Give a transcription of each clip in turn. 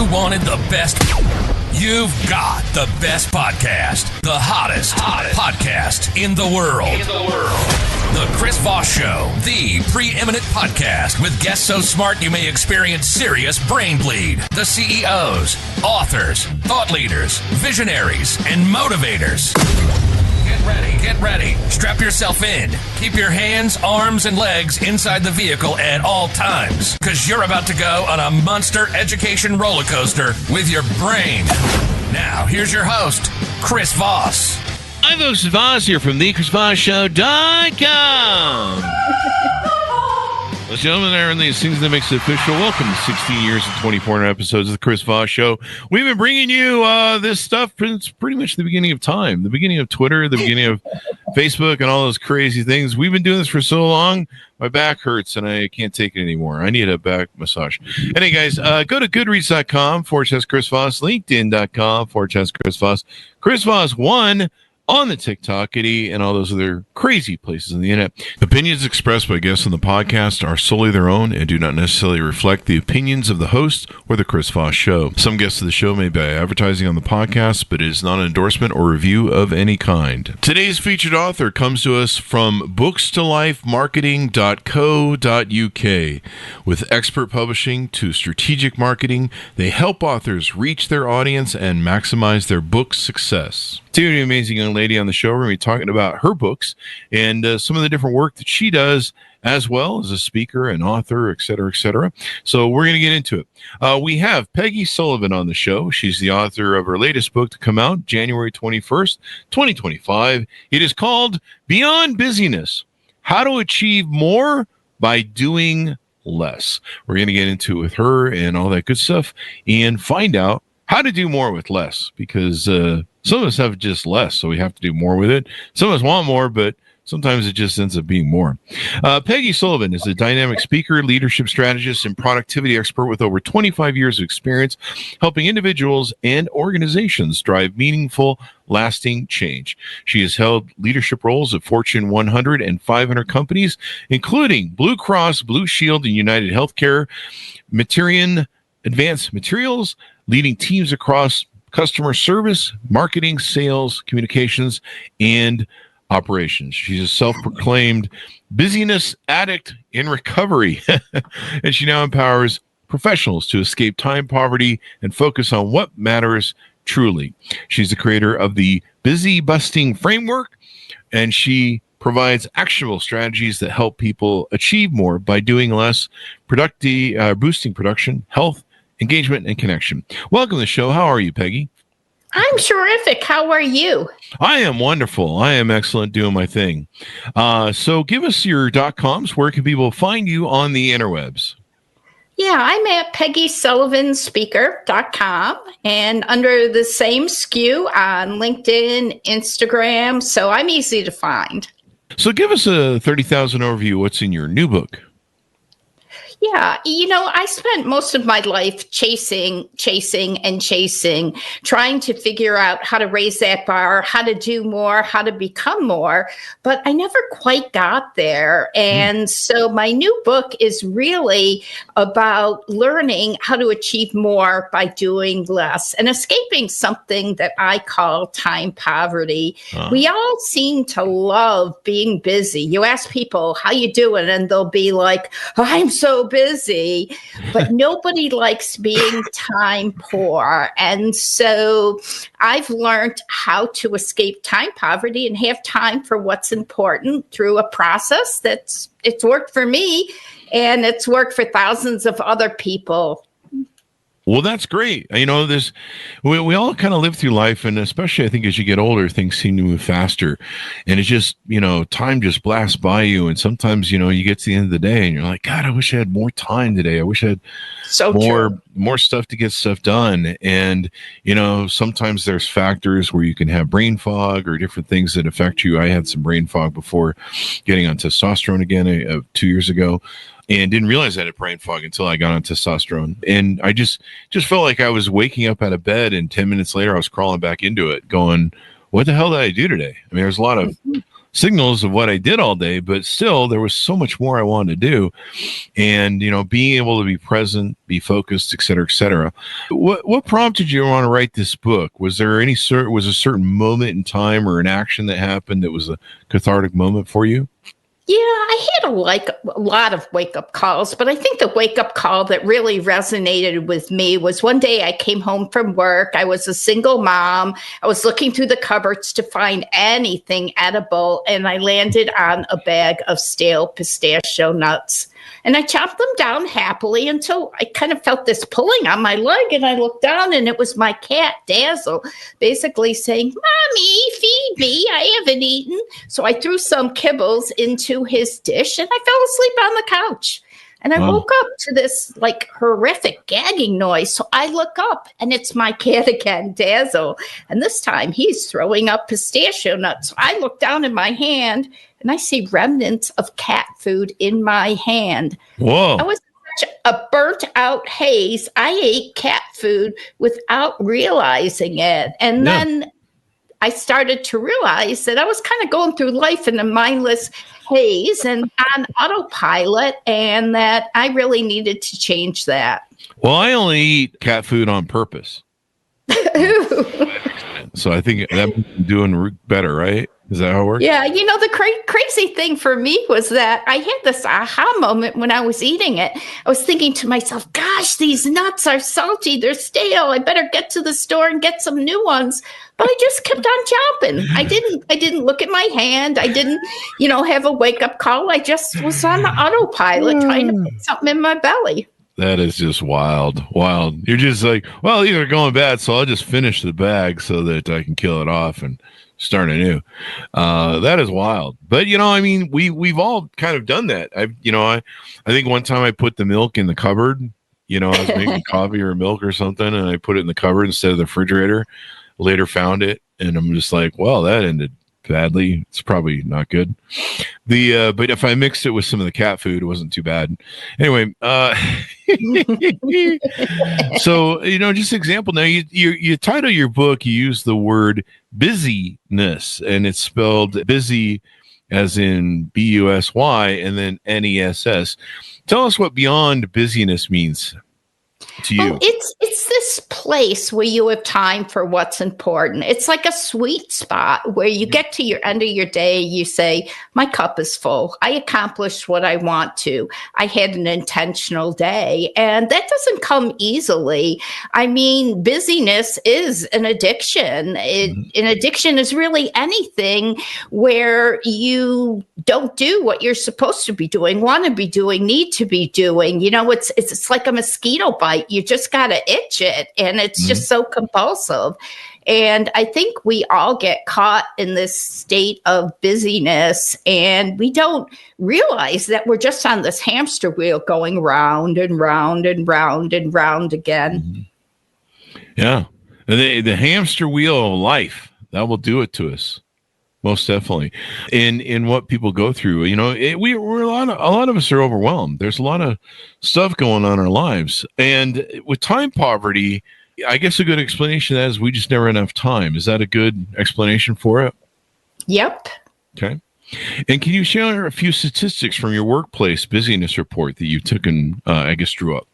you wanted the best, you've got the best podcast. The hottest podcast in the world. The Chris Voss Show, the preeminent podcast with guests so smart you may experience serious brain bleed. The CEOs, authors, thought leaders, visionaries, and motivators. Get ready. Strap yourself in. Keep your hands, arms, and legs inside the vehicle at all times, because you're about to go on a monster education roller coaster with your brain. Now, here's your host, Chris Voss. I'm folks, Voss here from thechrisvossshow.com. Ladies and gentlemen, there are these things that makes it official. Welcome to 16 years and 24 episodes of the Chris Voss Show. We've been bringing you this stuff since pretty much the beginning of time, the beginning of Twitter, the beginning of Facebook, and all those crazy things. We've been doing this for so long, my back hurts, and I can't take it anymore. I need a back massage. Anyway, guys, go to goodreads.com/Chris Voss, linkedin.com/Chris Voss, Chris Voss 1 on the TikTokity, and all those other crazy places on the internet. Opinions expressed by guests on the podcast are solely their own and do not necessarily reflect the opinions of the host or the Chris Voss Show. Some guests of the show may be advertising on the podcast, but it is not an endorsement or review of any kind. Today's featured author comes to us from bookstolifemarketing.co.uk. With expert publishing to strategic marketing, they help authors reach their audience and maximize their book success. Today, an amazing young lady on the show. We're going to be talking about her books and some of the different work that she does, as well as a speaker and author, et cetera, et cetera. So we're going to get into it. We have Peggy Sullivan on the show. She's the author of her latest book to come out January 21st, 2025. It is called Beyond Busyness: How to Achieve More by Doing Less. We're going to get into it with her and all that good stuff and find out how to do more with less, because some of us have just less, so we have to do more with it. Some of us want more, but sometimes it just ends up being more. Peggy Sullivan is a dynamic speaker, leadership strategist, and productivity expert with over 25 years of experience helping individuals and organizations drive meaningful, lasting change. She has held leadership roles at Fortune 100 and 500 companies, including Blue Cross, Blue Shield, and United Healthcare, Materion Advanced Materials, leading teams across customer service, marketing, sales, communications, and operations. She's a self-proclaimed busyness addict in recovery, and she now empowers professionals to escape time poverty and focus on what matters truly. She's the creator of the Busy Busting Framework, and she provides actionable strategies that help people achieve more by doing less, boosting production, health, engagement, and connection. Welcome to the show. How are you, Peggy? I'm terrific. How are you? I am wonderful. I am excellent doing my thing. So give us your .coms. Where can people find you on the interwebs? Yeah, I'm at PeggySullivanSpeaker.com and under the same SKU on LinkedIn, Instagram. So I'm easy to find. So give us a 30,000 overview. What's in your new book? Yeah, I spent most of my life chasing, trying to figure out how to raise that bar, how to do more, how to become more, but I never quite got there. And so my new book is really about learning how to achieve more by doing less and escaping something that I call time poverty. We all seem to love being busy. You ask people, how you doing? And they'll be like, I'm so busy, but nobody likes being time poor. And so I've learned how to escape time poverty and have time for what's important through a process it's worked for me and it's worked for thousands of other people. Well, that's great. We all kind of live through life, and especially I think as you get older, things seem to move faster, and it's just, time just blasts by you. And sometimes, you get to the end of the day and you're like, God, I wish I had more time today. I wish I had more stuff to get stuff done. And, sometimes there's factors where you can have brain fog or different things that affect you. I had some brain fog before getting on testosterone again 2 years ago. And didn't realize I had brain fog until I got on testosterone. And I just felt like I was waking up out of bed, and 10 minutes later I was crawling back into it going, what the hell did I do today? I mean, there's a lot of signals of what I did all day, but still there was so much more I wanted to do. And, being able to be present, be focused, et cetera, et cetera. What prompted you to want to write this book? Was there a certain moment in time or an action that happened that was a cathartic moment for you? Yeah, I had a lot of wake-up calls, but I think the wake-up call that really resonated with me was one day I came home from work. I was a single mom. I was looking through the cupboards to find anything edible, and I landed on a bag of stale pistachio nuts. And I chopped them down happily until I kind of felt this pulling on my leg, and I looked down, and it was my cat, Dazzle, basically saying, "Mommy, feed me. I haven't eaten." So I threw some kibbles into his dish, and I fell asleep on the couch. And I woke up to this horrific gagging noise. So I look up, and it's my cat again, Dazzle. And this time he's throwing up pistachio nuts. So I look down in my hand, and I see remnants of cat food in my hand. Whoa. I was such a burnt out haze. I ate cat food without realizing it. And then I started to realize that I was kind of going through life in a mindless haze and on autopilot, and that I really needed to change that. Well, I only eat cat food on purpose. So I think I'm doing better, right? Is that how it works? Yeah, the crazy thing for me was that I had this aha moment when I was eating it. I was thinking to myself, gosh, these nuts are salty. They're stale. I better get to the store and get some new ones. But I just kept on chomping. I didn't look at my hand. I didn't, have a wake-up call. I just was on the autopilot trying to put something in my belly. That is just wild. You're just like, well, these are going bad, so I'll just finish the bag so that I can kill it off and start anew. That is wild. But we've all kind of done that. I think one time I put the milk in the cupboard. I was making coffee or milk or something, and I put it in the cupboard instead of the refrigerator. Later found it, and I'm just like, well, that ended badly. It's probably not good. But if I mixed it with some of the cat food, it wasn't too bad. Anyway, so just example. Now you title your book, you use the word busyness, and it's spelled busy as in busy and then ness. Tell us what beyond busyness means to you. Well, it's this place where you have time for what's important. It's like a sweet spot where you get to your end of your day, you say, my cup is full. I accomplished what I want to. I had an intentional day, and that doesn't come easily. I mean, busyness is an addiction. An addiction is really anything where you don't do what you're supposed to be doing, want to be doing, need to be doing. It's like a mosquito bite. You just got to itch it, and it's just so compulsive. And I think we all get caught in this state of busyness, and we don't realize that we're just on this hamster wheel going round and round and round and round again. Yeah. The hamster wheel of life, that will do it to us. Most definitely. In what people go through, we're a lot of us are overwhelmed. There's a lot of stuff going on in our lives. And with time poverty, I guess a good explanation of that is we just never have enough time. Is that a good explanation for it? Yep. Okay. And can you share a few statistics from your workplace busyness report that you took and drew up?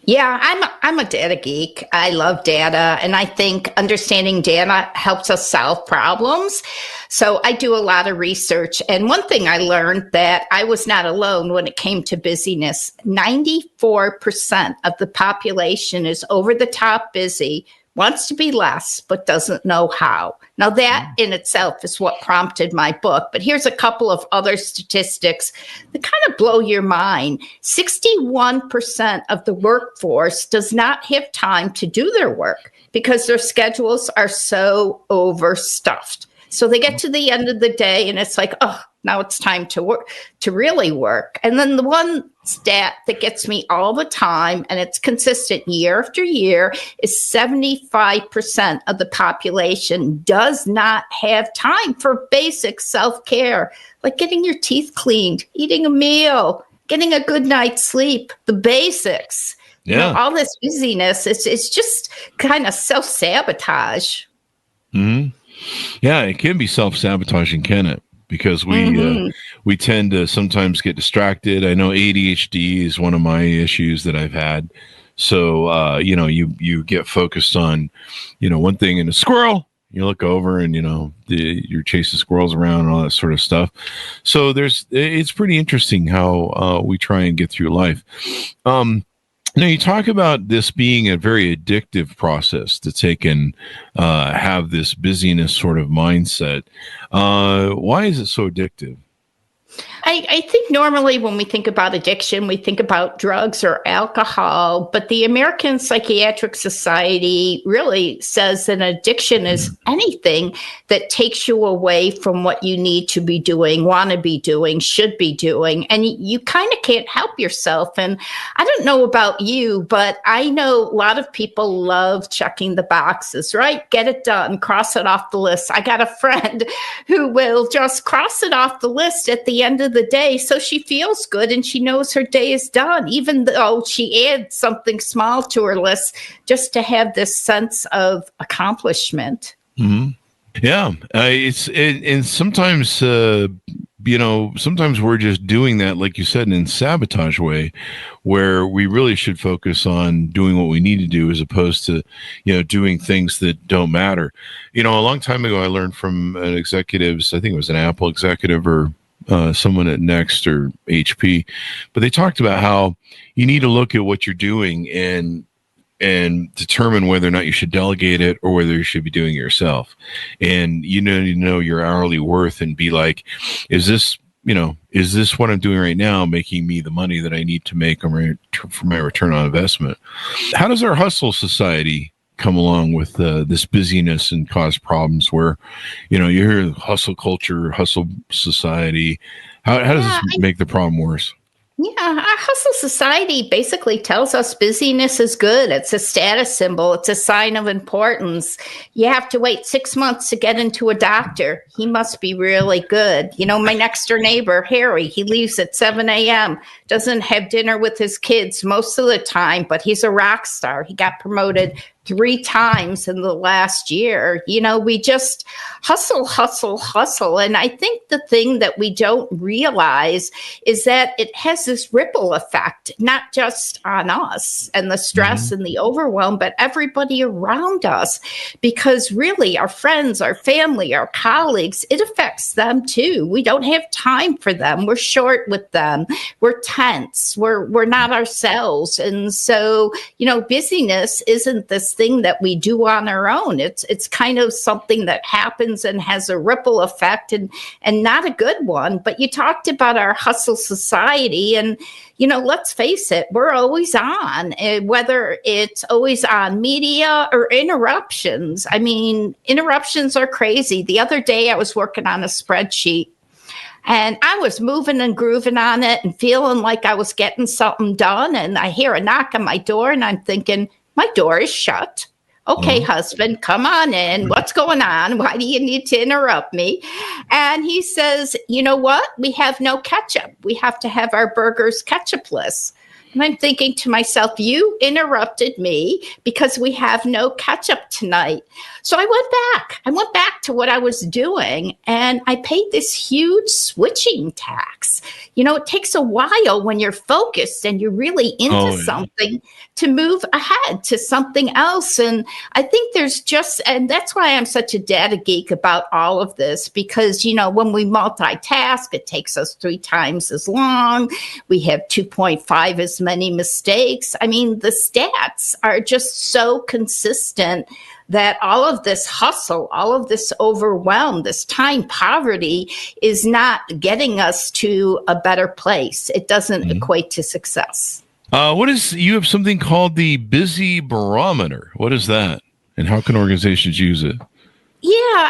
Yeah, I'm a data geek. I love data, and I think understanding data helps us solve problems. So I do a lot of research, and one thing I learned that I was not alone when it came to busyness. 94% of the population is over the top busy, wants to be less, but doesn't know how. Now, that in itself is what prompted my book. But here's a couple of other statistics that kind of blow your mind. 61% of the workforce does not have time to do their work because their schedules are so overstuffed. So they get to the end of the day and it's like, oh, now it's time to work, to really work. And then the one stat that gets me all the time, and it's consistent year after year, is 75% of the population does not have time for basic self-care, like getting your teeth cleaned, eating a meal, getting a good night's sleep, the basics. Yeah. All this busyness, it's just kind of self-sabotage. Mm-hmm. Yeah, it can be self-sabotaging, can it? because we tend to sometimes get distracted. I know ADHD is one of my issues that I've had. So, you get focused on, one thing, and a squirrel, you look over and, you're chasing squirrels around and all that sort of stuff. So it's pretty interesting how we try and get through life. Now, you talk about this being a very addictive process to take and have this busyness sort of mindset. Why is it so addictive? I think normally when we think about addiction, we think about drugs or alcohol, but the American Psychiatric Society really says that addiction is anything that takes you away from what you need to be doing, want to be doing, should be doing, and you kind of can't help yourself. And I don't know about you, but I know a lot of people love checking the boxes, right? Get it done, cross it off the list. I got a friend who will just cross it off the list at the end of the day, so she feels good and she knows her day is done, even though she adds something small to her list just to have this sense of accomplishment. Mm-hmm. Yeah, and sometimes sometimes we're just doing that, like you said, in a sabotage way, where we really should focus on doing what we need to do as opposed to doing things that don't matter. A long time ago, I learned from executives, I think it was an Apple executive or someone at Next or HP, but they talked about how you need to look at what you're doing and determine whether or not you should delegate it or whether you should be doing it yourself. And you know your hourly worth and be like, is this what I'm doing right now making me the money that I need to make for my return on investment? How does our hustle society come along with this busyness and cause problems where, you hear hustle culture, hustle society? How does this make the problem worse? Yeah, our hustle society basically tells us busyness is good. It's a status symbol. It's a sign of importance. You have to wait 6 months to get into a doctor. He must be really good. My next door neighbor, Harry, he leaves at 7 a.m., doesn't have dinner with his kids most of the time, but he's a rock star. He got promoted 3 times in the last year. We just hustle. And I think the thing that we don't realize is that it has this ripple effect, not just on us and the stress and the overwhelm, but everybody around us, because really our friends, our family, our colleagues, it affects them too. We don't have time for them. We're short with them. We're tense. We're not ourselves. And so, busyness isn't this thing that we do on our own. It's kind of something that happens and has a ripple effect and not a good one. But you talked about our hustle society, and let's face it, we're always on, whether it's always on media or interruptions. I mean, interruptions are crazy. The other day I was working on a spreadsheet, and I was moving and grooving on it and feeling like I was getting something done. And I hear a knock on my door and I'm thinking, my door is shut. Okay, husband, come on in. What's going on? Why do you need to interrupt me? And he says, you know what? We have no ketchup. We have to have our burgers ketchupless. And I'm thinking to myself, you interrupted me because we have no ketchup tonight. So I went back to what I was doing, and I paid this huge switching tax. It takes a while when you're focused and you're really into something to move ahead to something else. And I think and that's why I'm such a data geek about all of this, because, when we multitask, it takes us 3 times as long. We have 2.5 as many mistakes. I mean, the stats are just so consistent that all of this hustle, all of this overwhelm, this time poverty is not getting us to a better place. It doesn't equate to success. You have something called the Busy Barometer. What is that? And how can organizations use it? Yeah,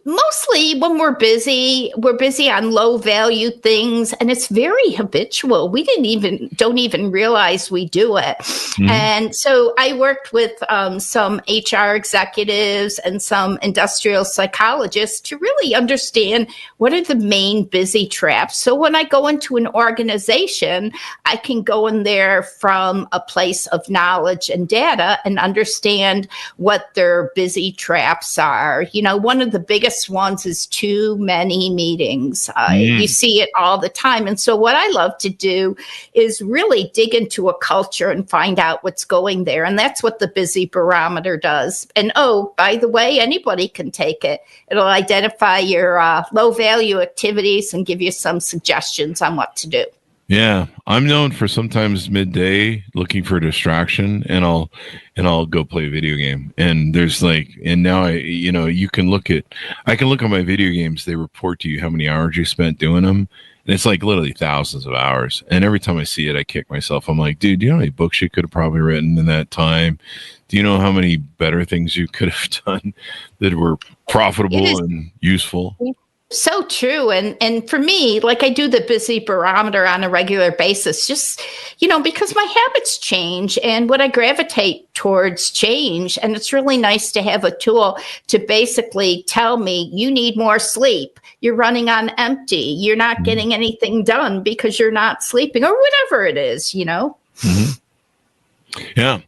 mostly when we're busy on low value things, and it's very habitual. We don't even realize we do it. And so I worked with some HR executives and some industrial psychologists to really understand what are the main busy traps. So when I go into an organization, I can go in there from a place of knowledge and data and understand what their busy traps are. One of the biggest ones is too many meetings. You see it all the time. And so what I love to do is really dig into a culture and find out what's going there. And that's what the Busy Barometer does. And by the way, anybody can take it. It'll identify your low value activities and give you some suggestions on what to do. Yeah, I'm known for sometimes midday looking for a distraction, and I'll go play a video game. And there's now I can look at my video games. They report to you how many hours you spent doing them, and it's like literally thousands of hours. And every time I see it, I kick myself. I'm like, dude, do you know how many books you could have probably written in that time? Do you know how many better things you could have done that were profitable and useful? So true. And for me, I do the Busy Barometer on a regular basis, just, because my habits change and what I gravitate towards change. And it's really nice to have a tool to basically tell me you need more sleep. You're running on empty. You're not getting anything done because you're not sleeping or whatever it is, Mm-hmm. Yeah.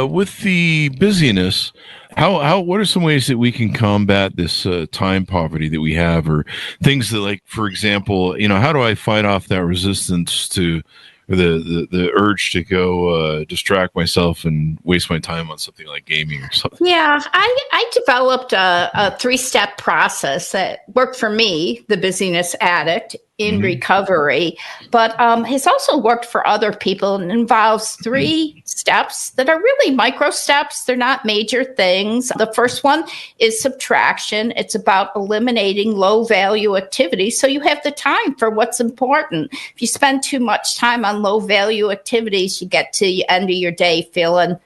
With the busyness, what are some ways that we can combat this time poverty that we have, or things that, for example, how do I fight off that resistance to the urge to go distract myself and waste my time on something like gaming or something? Yeah, I developed a 3-step process that worked for me, the Busyness Addict, in recovery, but has also worked for other people and involves 3 steps that are really micro steps. They're not major things. The first one is subtraction. It's about eliminating low value activities so you have the time for what's important. If you spend too much time on low value activities, you get to the end of your day feeling,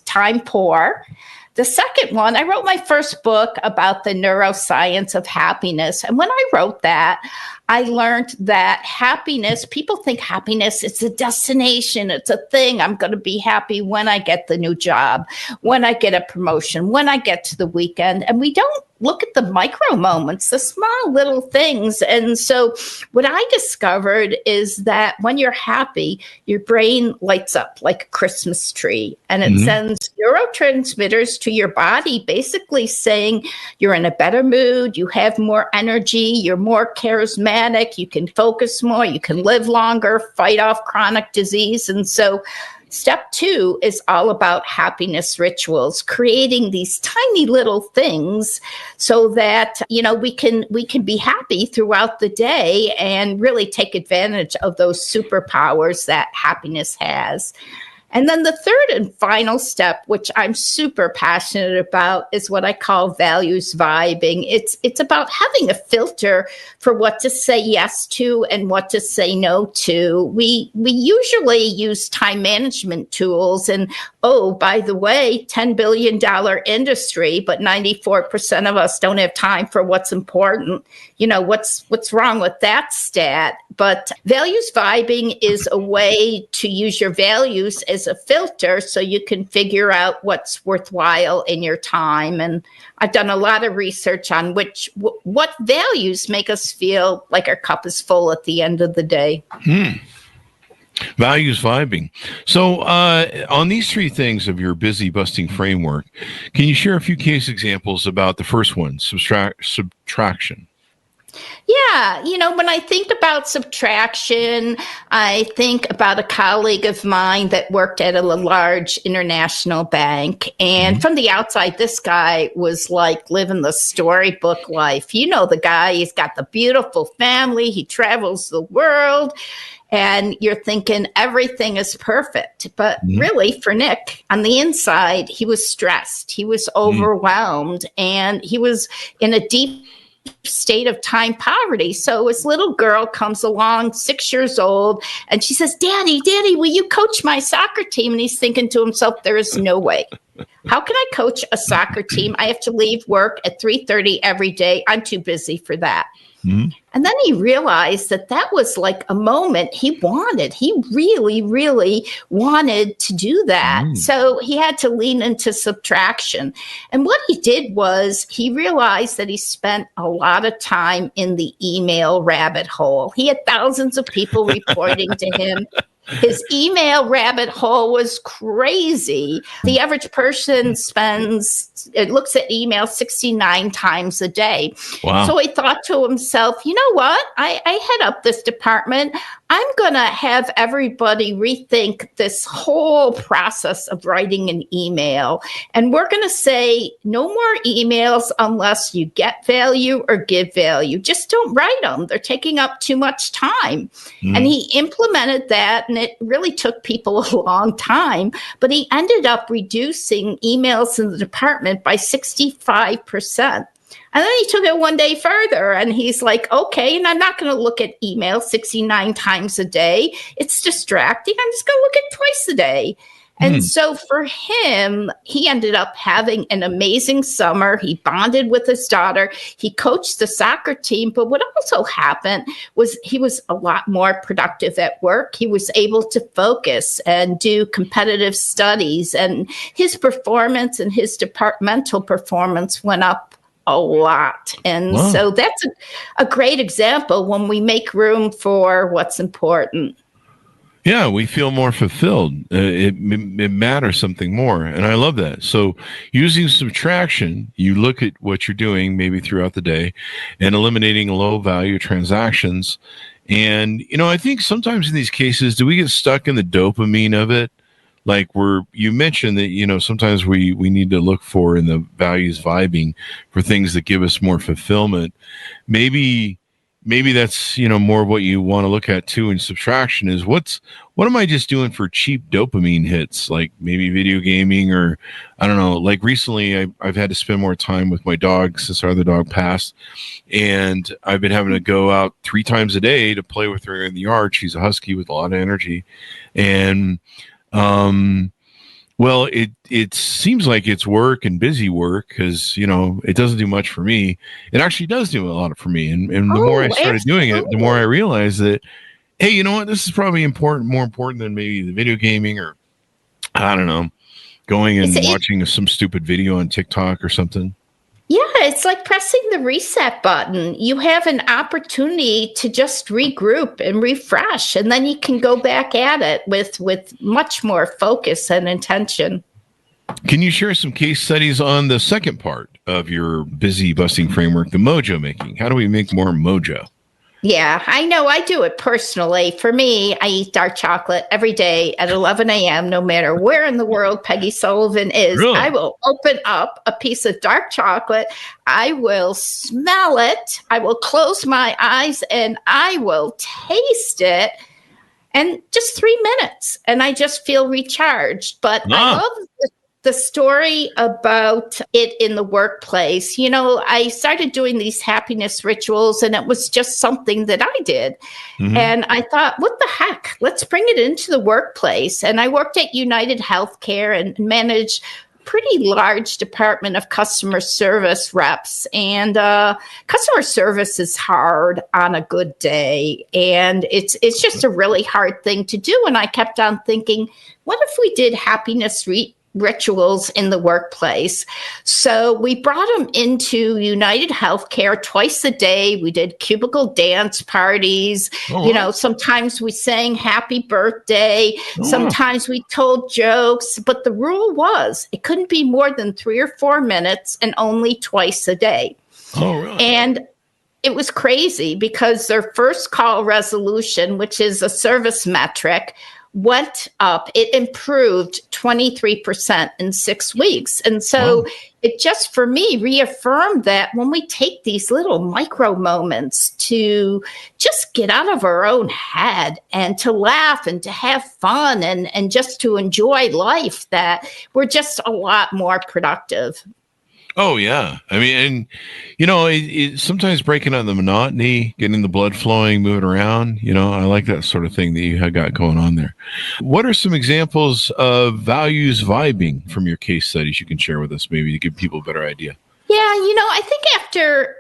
time poor. The second one, I wrote my first book about the neuroscience of happiness. And when I wrote that, I learned that happiness, people think happiness is a destination. It's a thing. I'm going to be happy when I get the new job, when I get a promotion, when I get to the weekend. And we don't look at the micro moments, the small little things. And so what I discovered is that when you're happy, your brain lights up like a Christmas tree, and it sends neurotransmitters to your body, basically saying you're in a better mood, you have more energy, you're more charismatic, you can focus more, you can live longer, fight off chronic disease. And so step 2 is all about happiness rituals, creating these tiny little things so that, we can be happy throughout the day and really take advantage of those superpowers that happiness has. And then the third and final step, which I'm super passionate about, is what I call values vibing. It's about having a filter for what to say yes to and what to say no to. We usually use time management tools, and by the way, $10 billion industry, but 94% of us don't have time for what's important. What's wrong with that stat? But values vibing is a way to use your values as a filter so you can figure out what's worthwhile in your time. And I've done a lot of research on what values make us feel like our cup is full at the end of the day. Values vibing. So on these 3 things of your busy busting framework, can you share a few case examples about the first one, subtraction? Yeah. When I think about subtraction, I think about a colleague of mine that worked at a large international bank. And from the outside, this guy was like living the storybook life. The guy, he's got the beautiful family. He travels the world. And you're thinking everything is perfect. But really, for Nick, on the inside, he was stressed. He was overwhelmed. And he was in a deep state of time poverty. So his little girl comes along, 6 years old, and she says, Daddy, will you coach my soccer team? And he's thinking to himself, there is no way. How can I coach a soccer team? I have to leave work at 3:30 every day. I'm too busy for that. And then he realized that was like a moment he wanted. He really, really wanted to do that. So he had to lean into subtraction. And what he did was he realized that he spent a lot of time in the email rabbit hole. He had thousands of people reporting to him. His email rabbit hole was crazy. The average person looks at email 69 times a day. Wow. So he thought to himself, you know what? I head up this department. I'm going to have everybody rethink this whole process of writing an email. And we're going to say no more emails unless you get value or give value. Just don't write them. They're taking up too much time. And he implemented that, and it really took people a long time. But he ended up reducing emails in the department by 65%. And then he took it one day further, and he's like, okay, and I'm not going to look at email 69 times a day. It's distracting. I'm just going to look at it twice a day. And so for him, he ended up having an amazing summer. He bonded with his daughter. He coached the soccer team. But what also happened was he was a lot more productive at work. He was able to focus and do competitive studies. And his performance and his departmental performance went up a lot. And so that's a great example when we make room for what's important. Yeah, we feel more fulfilled. It matters something more. And I love that. So using subtraction, you look at what you're doing maybe throughout the day and eliminating low value transactions. And, I think sometimes in these cases, do we get stuck in the dopamine of it? Like you mentioned that, sometimes we need to look for in the values vibing for things that give us more fulfillment. Maybe that's, more of what you want to look at too in subtraction is what am I just doing for cheap dopamine hits? Like maybe video gaming, or I don't know, like recently I've had to spend more time with my dog since our other dog passed. And I've been having to go out 3 times a day to play with her in the yard. She's a husky with a lot of energy. And, well, it seems like it's work and busy work because, it doesn't do much for me. It actually does do a lot for me. And the more I started doing it, the more I realized that, hey, you know what? This is probably more important than maybe the video gaming or, I don't know, going and watching some stupid video on TikTok or something. Yeah, it's like pressing the reset button. You have an opportunity to just regroup and refresh, and then you can go back at it with much more focus and intention. Can you share some case studies on the second part of your busy busting framework, the mojo making? How do we make more mojo? Yeah, I know. I do it personally. For me, I eat dark chocolate every day at 11 a.m., no matter where in the world Peggy Sullivan is. Really? I will open up a piece of dark chocolate. I will smell it. I will close my eyes and I will taste it. And just 3 minutes. And I just feel recharged. But I love the story about it in the workplace. I started doing these happiness rituals, and it was just something that I did. And I thought, what the heck? Let's bring it into the workplace. And I worked at United Healthcare and managed pretty large department of customer service reps. And customer service is hard on a good day. And it's just a really hard thing to do. And I kept on thinking, what if we did happiness rituals in the workplace? So we brought them into United Healthcare twice a day. We did cubicle dance parties. Sometimes we sang happy birthday. Sometimes we told jokes. But the rule was it couldn't be more than 3 or 4 minutes and only twice a day. Oh, really? And it was crazy because their first call resolution, which is a service metric, went up. It improved 23% in 6 weeks. And so it just, for me, reaffirmed that when we take these little micro moments to just get out of our own head and to laugh and to have fun and just to enjoy life, that we're just a lot more productive. Oh, yeah. I mean, and, sometimes breaking out the monotony, getting the blood flowing, moving around, I like that sort of thing that you have got going on there. What are some examples of values vibing from your case studies you can share with us, maybe to give people a better idea? Yeah, I think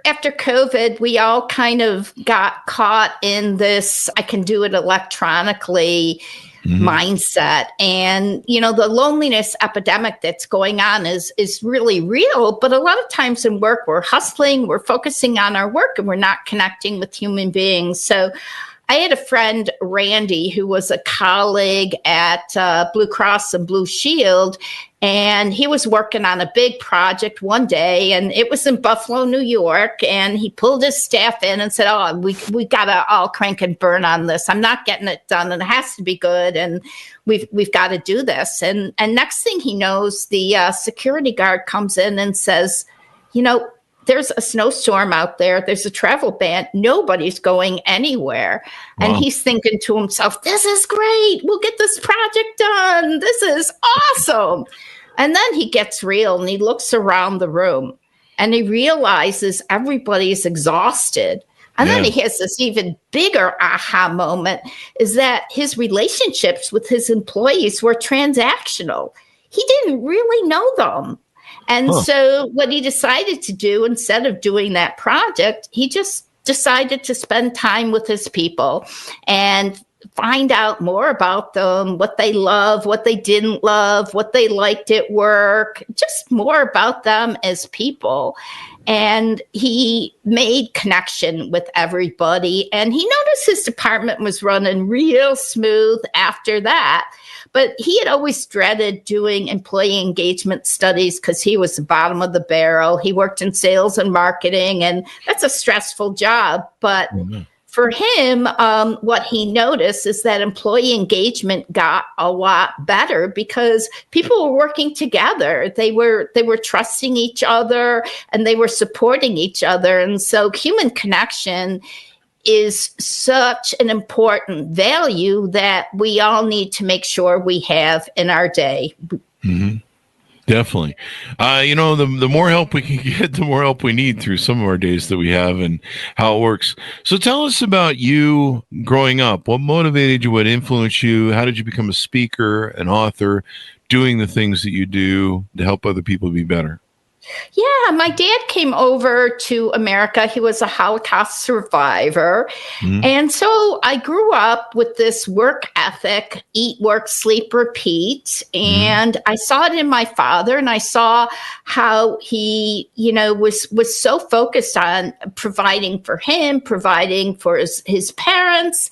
after COVID, we all kind of got caught in this, I can do it electronically mindset. And, the loneliness epidemic that's going on is really real. But a lot of times in work, we're hustling, we're focusing on our work, and we're not connecting with human beings. So I had a friend, Randy, who was a colleague at Blue Cross and Blue Shield, and he was working on a big project one day, and it was in Buffalo, New York, and he pulled his staff in and said, oh, we got to all crank and burn on this. I'm not getting it done, and it has to be good, and we've got to do this. And next thing he knows, the security guard comes in and says, there's a snowstorm out there. There's a travel ban. Nobody's going anywhere. Wow. And he's thinking to himself, this is great. We'll get this project done. This is awesome. And then he gets real and he looks around the room and he realizes everybody's exhausted. And then he has this even bigger aha moment, is that his relationships with his employees were transactional. He didn't really know them. And so what he decided to do, instead of doing that project, he just decided to spend time with his people and find out more about them, what they love, what they didn't love, what they liked at work, just more about them as people. And he made connection with everybody. And he noticed his department was running real smooth after that. But he had always dreaded doing employee engagement studies because he was the bottom of the barrel. He worked in sales and marketing, and that's a stressful job. But for him, what he noticed is that employee engagement got a lot better because people were working together. They were trusting each other and they were supporting each other. And so human connection is such an important value that we all need to make sure we have in our day. Mm-hmm. Definitely. The more help we can get, the more help we need through some of our days that we have and how it works. So tell us about you growing up. What motivated you? What influenced you? How did you become a speaker, an author, doing the things that you do to help other people be better? Yeah, my dad came over to America. He was a Holocaust survivor. Mm-hmm. And so I grew up with this work ethic, eat, work, sleep, repeat. And I saw it in my father, and I saw how he, was so focused on providing for him, providing for his parents.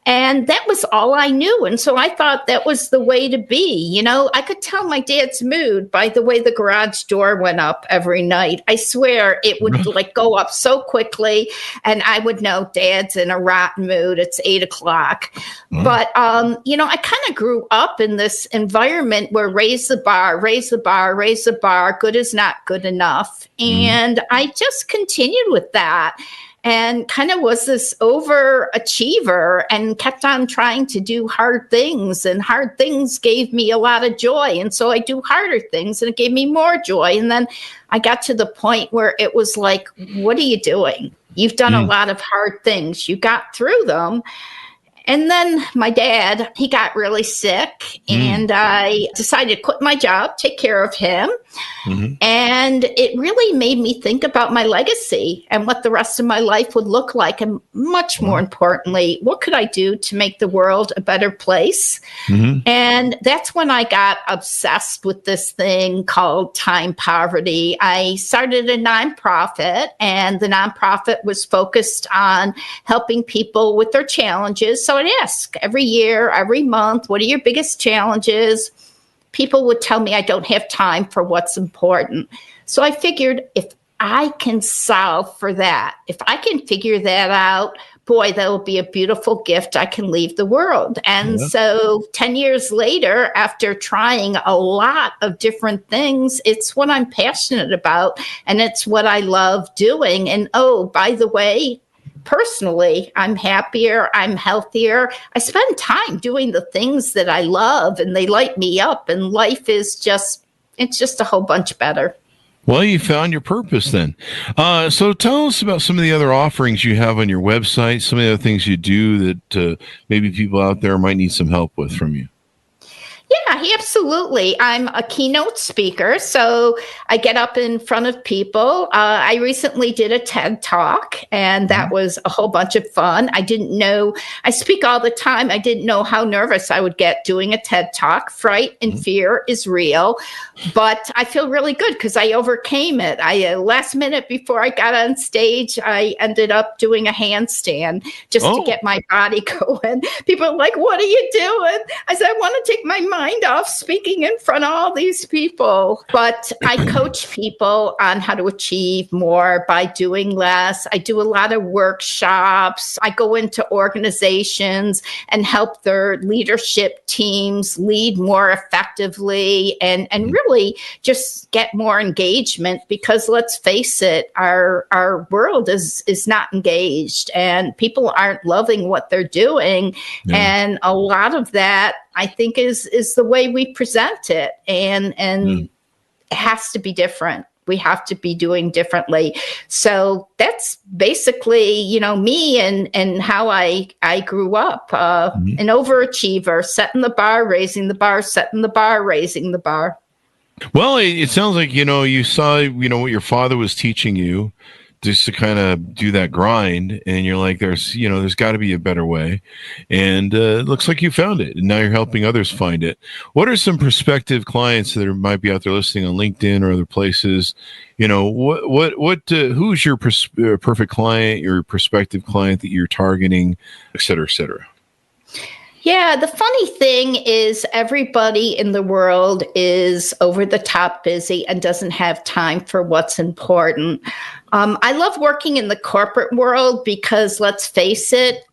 And that was all I knew. And so I thought that was the way to be. I could tell my dad's mood by the way the garage door went up every night. I swear it would go up so quickly. And I would know Dad's in a rotten mood. It's 8:00. But, I kind of grew up in this environment where raise the bar, raise the bar, raise the bar. Good is not good enough. And I just continued with that. And kind of was this overachiever and kept on trying to do hard things. And hard things gave me a lot of joy. And so I do harder things and it gave me more joy. And then I got to the point where it was like, what are you doing? You've done a lot of hard things. You got through them. And then my dad, he got really sick and I decided to quit my job, take care of him. And it really made me think about my legacy and what the rest of my life would look like. And much more importantly, what could I do to make the world a better place? And that's when I got obsessed with this thing called time poverty. I started a nonprofit, and the nonprofit was focused on helping people with their challenges. So I'd ask every year, every month, what are your biggest challenges? People would tell me I don't have time for what's important. So I figured if I can solve for that, if I can figure that out, boy, that will be a beautiful gift I can leave the world. And so 10 years later, after trying a lot of different things, it's what I'm passionate about and it's what I love doing. And oh, by the way, personally, I'm happier, I'm healthier. I spend time doing the things that I love and they light me up, and life is it's just a whole bunch better. Well, you found your purpose then. So tell us about some of the other offerings you have on your website, some of the other things you do that maybe people out there might need some help with from you. Yeah, absolutely. I'm a keynote speaker, so I get up in front of people. I recently did a TED Talk, and that was a whole bunch of fun. I didn't know, I speak all the time. I didn't know how nervous I would get doing a TED Talk. Fright and fear is real, but I feel really good because I overcame it. Last minute before I got on stage, I ended up doing a handstand just to get my body going. People are like, "What are you doing?" I said, "I want to take my mind off speaking in front of all these people." But I coach people on how to achieve more by doing less. I do a lot of workshops. I go into organizations and help their leadership teams lead more effectively and really just get more engagement, because let's face it, our world is not engaged and people aren't loving what they're doing. Yeah. And a lot of that, I think, is the way we present it, and it has to be different. We have to be doing differently. So that's basically, me and how I grew up, an overachiever, setting the bar, raising the bar, setting the bar, raising the bar. Well, it sounds like, you saw, what your father was teaching you, just to kind of do that grind, and you're like, there's got to be a better way, and it looks like you found it, and now you're helping others find it. What are some prospective clients that might be out there listening on LinkedIn or other places? Who's your perfect client, your prospective client that you're targeting, et cetera, et cetera? Yeah, the funny thing is everybody in the world is over the top busy and doesn't have time for what's important. I love working in the corporate world because, let's face it,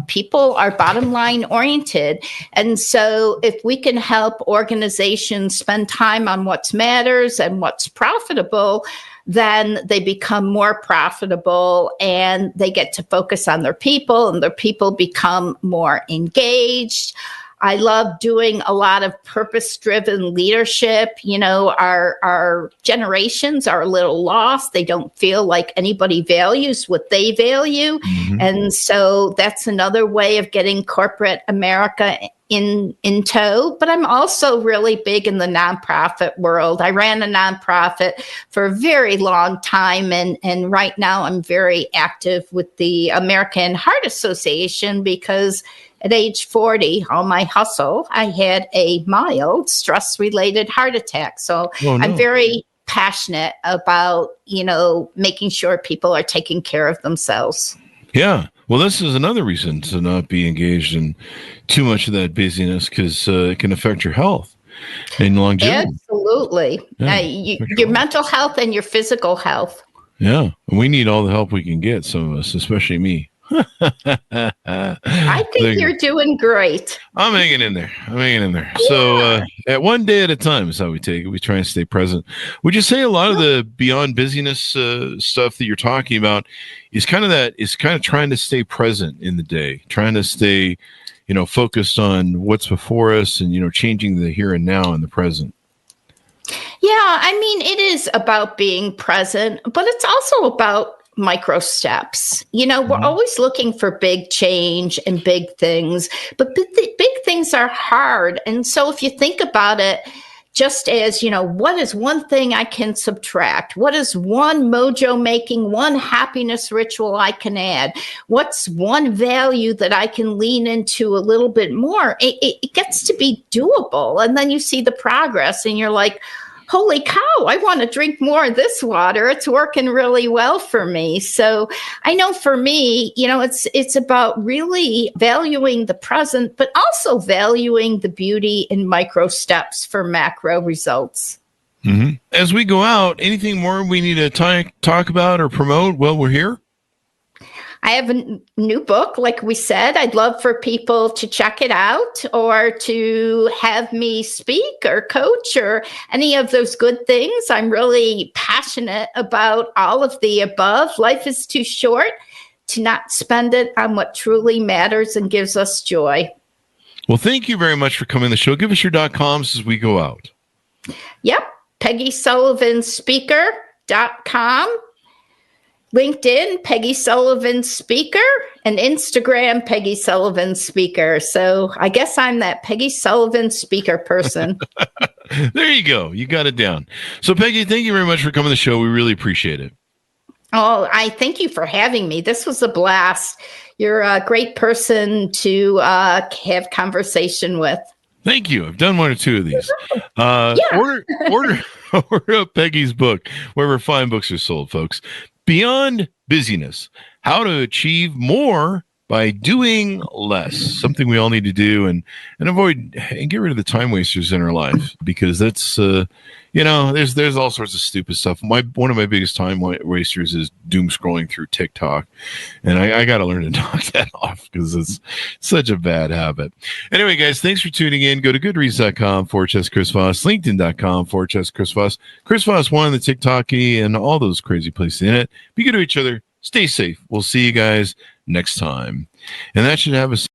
people are bottom line oriented. And so if we can help organizations spend time on what matters and what's profitable, then they become more profitable and they get to focus on their people, and their people become more engaged. I love doing a lot of purpose-driven leadership. Our generations are a little lost. They don't feel like anybody values what they value. Mm-hmm. And so that's another way of getting corporate America in tow. But I'm also really big in the nonprofit world. I ran a nonprofit for a very long time. And right now I'm very active with the American Heart Association, because at age 40, on my hustle, I had a mild stress-related heart attack. So I'm very passionate about, making sure people are taking care of themselves. Yeah. Well, this is another reason to not be engaged in too much of that busyness, because it can affect your health and longevity. Absolutely. Yeah, your mental health and your physical health. Yeah. We need all the help we can get, some of us, especially me. I think you're doing great. I'm hanging in there. Yeah. So at one day at a time is how we take it. We try and stay present. Would you say a lot of the beyond busyness stuff that you're talking about is kind of trying to stay present in the day, trying to stay, focused on what's before us and, changing the here and now and the present? Yeah, it is about being present, but it's also about micro steps. We're always looking for big change and big things, but big things are hard. And so if you think about it, just as, what is one thing I can subtract? What is one mojo making, one happiness ritual I can add? What's one value that I can lean into a little bit more? It gets to be doable. And then you see the progress and you're like, holy cow, I want to drink more of this water. It's working really well for me. So I know for me, it's about really valuing the present, but also valuing the beauty in micro steps for macro results. Mm-hmm. As we go out, anything more we need to talk about or promote while we're here? I have a new book, like we said. I'd love for people to check it out or to have me speak or coach or any of those good things. I'm really passionate about all of the above. Life is too short to not spend it on what truly matters and gives us joy. Well, thank you very much for coming on the show. Give us your .coms as we go out. Yep. Peggy Sullivan Speaker.com. LinkedIn, Peggy Sullivan Speaker, and Instagram, Peggy Sullivan Speaker. So I guess I'm that Peggy Sullivan Speaker person. There you go. You got it down. So, Peggy, thank you very much for coming to the show. We really appreciate it. Oh, I thank you for having me. This was a blast. You're a great person to have conversation with. Thank you. I've done one or two of these. Order up Peggy's book wherever fine books are sold, folks. Beyond Busyness: How to Achieve More by Doing Less. Something we all need to do and avoid and get rid of the time wasters in our life, because that's there's all sorts of stupid stuff. One of my biggest time wasters is doom scrolling through TikTok, and I got to learn to knock that off because it's such a bad habit. Anyway, guys, thanks for tuning in. Go to goodreads.com/Chris Voss, LinkedIn.com/Chris Voss, Chris Voss 1, the TikTok and all those crazy places in it. Be good to each other. Stay safe. We'll see you guys next time. And that should have us.